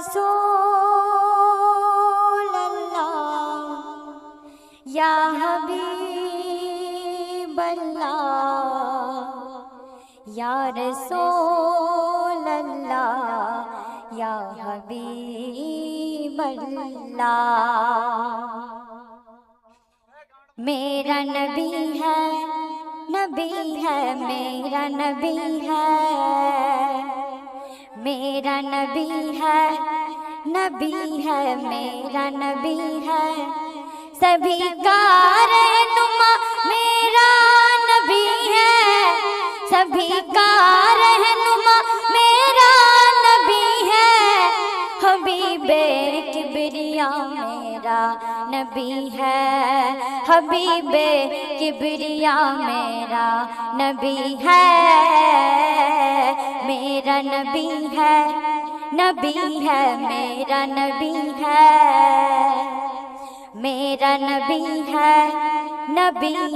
रसूल अल्लाह या हबीब अल्लाह या रसूल अल्लाह या हबीब अल्लाह। मेरा नबी है मेरा नबी है, मेरा नबी है मेरा नबी है, सभी का रहनुमा मेरा नबी है, सभी का रहनुमा मेरा नबी है, हबीबे किबरिया मेरा नबी है, हबीबे किबरिया मेरा नबी है, मेरा नबी है मेरा नबी है, मेरा नबी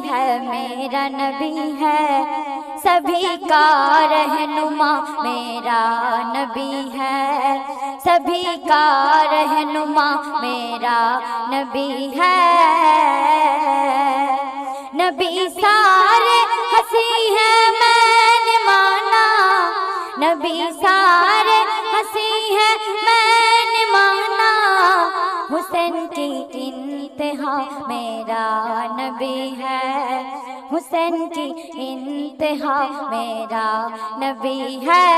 है मेरा नबी है, सभी का रहनुमा मेरा नबी है, सभी का रहनुमा मेरा नबी है। नबी सारे हंसी है मैंने माना, नबी सारे हंसी है मैंने माना, हुसैन की इंतहा मेरा नबी है, हुसैन की इंतहा मेरा नबी है,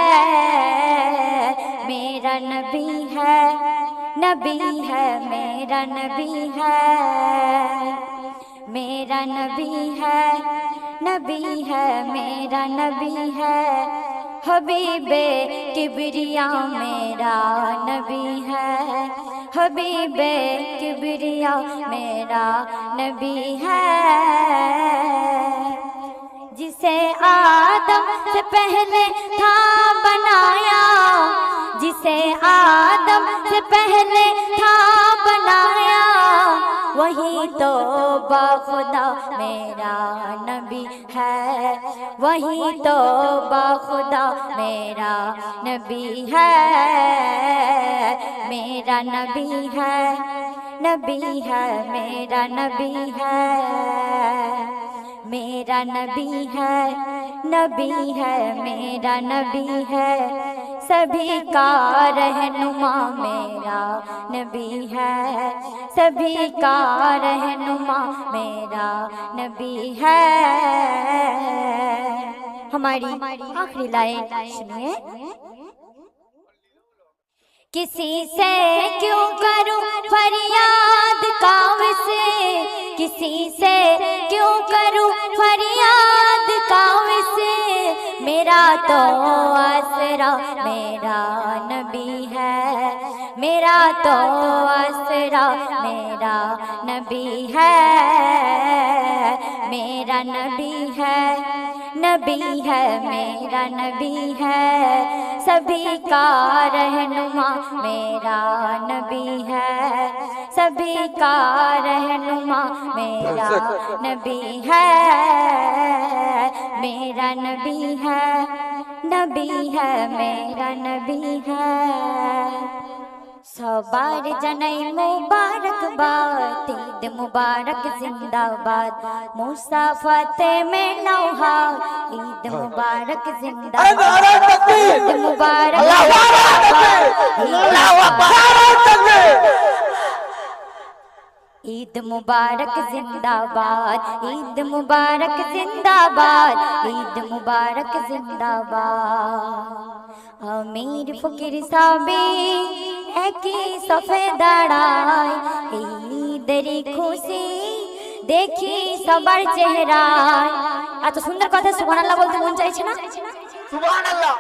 मेरा नबी है मेरा नबी है, मेरा नबी है मेरा नबी है, हबीबे किबरिया मेरा नबी है, हबीबे किबरिया मेरा नबी है। जिसे आदम से पहले था बनाया, जिसे आदम से पहले था बनाया, वही तो बाखुदा मेरा नबी है, वही तो बाखुदा मेरा नबी है, मेरा नबी है मेरा नबी है, मेरा नबी है मेरा नबी है, सभी का रहनुमा मेरा नबी है, सभी का रहनुमा मेरा नबी है। हमारी आखिरी लाइन सुनिए। किसी से क्यों करूं फरियाद काम से, किसी से क्यों करूं फरियाद काम से, मेरा तो आसरा मेरा नबी है, मेरा तो आसरा मेरा नबी है, मेरा नबी है मेरा नबी है, सभी का रहनुमा मेरा नबी है, सभी का रहनुमा मेरा नबी है, मेरा नबी है मेरा नबी है। सबार जनई मुबारकबाद, ईद मुबारक जिंदाबाद, मूसा फतेह में नौहा, ईद मुबारक जिंदाबाद, ईद मुबारक ईद मुबारक जिंदाबाद, ईद मुबारक जिंदाबाद, ईद मुबारक जिंदाबाद। अमीर फकीर साबी একই সফে দাঁড়ায়, ঈদেরই খুশি দেখি সবার চেহারায়। এত সুন্দর কথা সুবহানাল্লাহ বলতে মন চাইছে না? সুবহানাল্লাহ।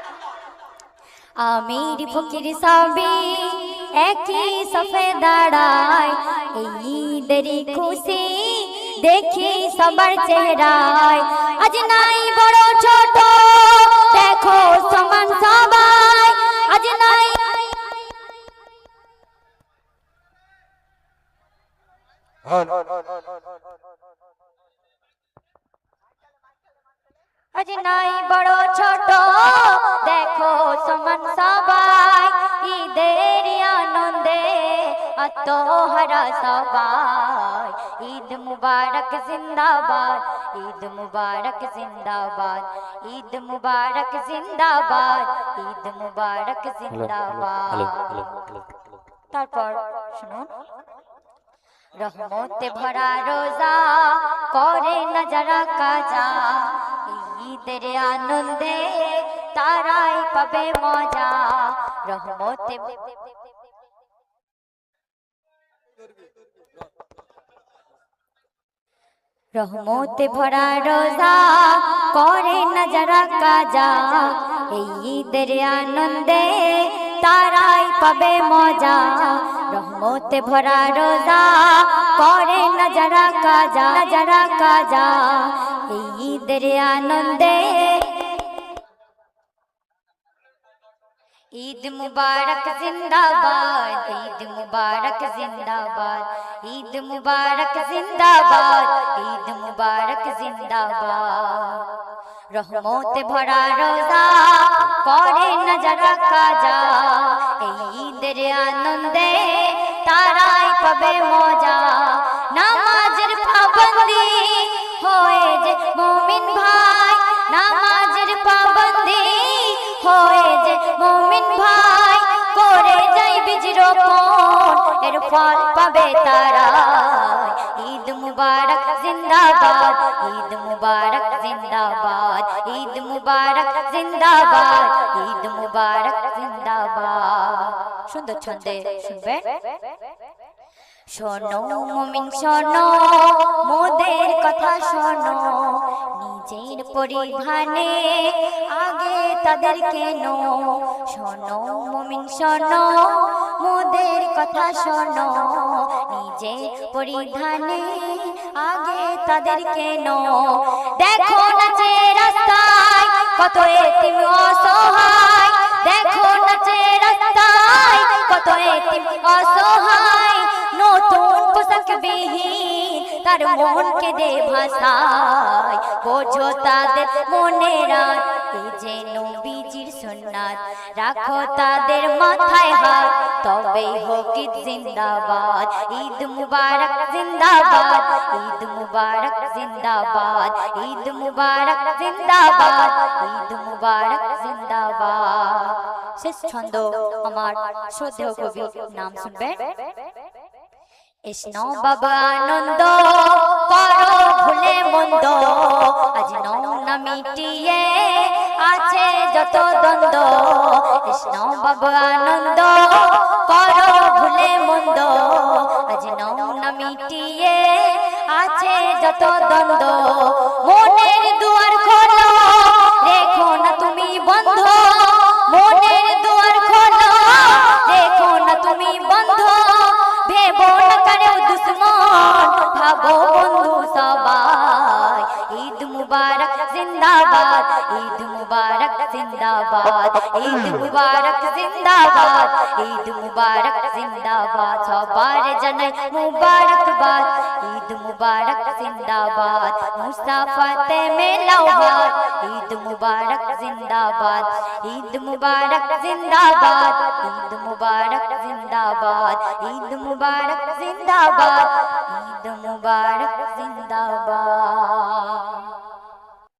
আমির ফকির সবই একই সফে দাঁড়ায়, ঈদেরই খুশি দেখি সবার চেহারায়। আজ নাই বড় ছোট দেখো সমান সবাই, আজ নাই আজ নাই বড় ছোট দেখো সমান সবাই, ঈদের আত্মহারা সবাই। ঈদ মুবারক জিন্দাবাদ, ঈদ মুবারক জিন্দাবাদ, ঈদ মুবারক জিন্দাবাদ, ঈদ মুবারক জিন্দাবাদ। তারপর শুনুন, রহমতে ভরা রোজা করে না যারা কাজা, ঈদের আনন্দে তারাই পাবে মজা। রহমতে রহমতে ভরা রোজা করে না যারা কাজা, এই ঈদের আনন্দে তারাই পাবে মজা। রহমতে ভরা রোজা করে না যারা কাজা, যারা কাজা, এই ঈদের আনন্দে। ঈদ মুবারক জিন্দাবাদ, ঈদ মুবারক জিন্দাবাদ, ঈদ মুবারক জিন্দাবাদ, ঈদ মুবারক জিন্দাবাদ। রহমতে ভরা রোজা করে না যারা কাজা, এই ঈদের আনন্দে তারাই পাবে মজা। নামাজের পাবন্দি হয়ে যে মুমিন ভাই, নামাজের পাবন্দি হয়ে যে মুমিন ভাই, করে যাই বীজ রোপণ এর ফল পাবে তারা। ঈদ মুবারক জিন্দাবাদ, ঈদ মুবারক জিন্দাবাদ, ঈদ মুবারক জিন্দাবাদ, ঈদ মুবারক জিন্দাবাদ। সুন্দর ছন্দে শুনবেন। শোনো মুমিন শোনো, মোদের কথা শোনো, নিজের পরিধানে আগে তাদের কেন। শোনো মুমিন শোনো, মোদের কথা শোনো, নিজের পরিধানে আগে তাদের কেন। দেখো নাচে রাস্তায় কত এতিম অসহায়, দেখো নাচে রাস্তায় কত এতিম অসহায়, নতুন পোশাক বিহীন তার মনকে দে ভাষায়। বোঝো তাদের মনেরা এ যে নবীজির সুন্নাত, রাখো তাদের মাথায় হাত, তবেই হোক ঈদ জিন্দাবাদ। ঈদ মুবারক জিন্দাবাদ, ঈদ মুবারক জিন্দাবাদ, ঈদ মুবারক জিন্দাবাদ, ঈদ মুবারক জিন্দাবাদ। শেষ ছন্দ আমার শ্রদ্ধেয় কবি নাম শুনবেন। এসনো বাবা আনন্দ করো ভুলে মন্দ, আজ নও না মিটিয়ে আছে যত দ্বন্দ্ব। এসনো বাবা আনন্দ করো ভুলে মন্দ, আজ নও না মিটিয়ে আছে যত দ্বন্দ্ব। মনের দুয়ার খোলো রেখো না তুমি বন্ধ, মনের দুয়ার খোলো রেখো না তুমি বন্ধ। ভেবো না কারো দুশ্মন, ভাবো বন্ধু সবাই। ঈদ মুবারক জিন্দাবাদ, ঈদ মুবারক জিন্দাবাদ, ঈদ মুবারক জিন্দাবাদ, ঈদ মুবারক জিন্দাবাদ। সবার জানাই মুবারকবাদ, ঈদ মুবারক জিন্দাবাদ। মুসাফাতে মেলাও হাত, ঈদ মুবারক জিন্দাবাদ, ঈদ মুবারক জিন্দাবাদ, ঈদ মুবারক জিন্দাবাদ, ঈদ মুবারক জিন্দাবাদ, ঈদ মুবারক জিন্দাবাদ।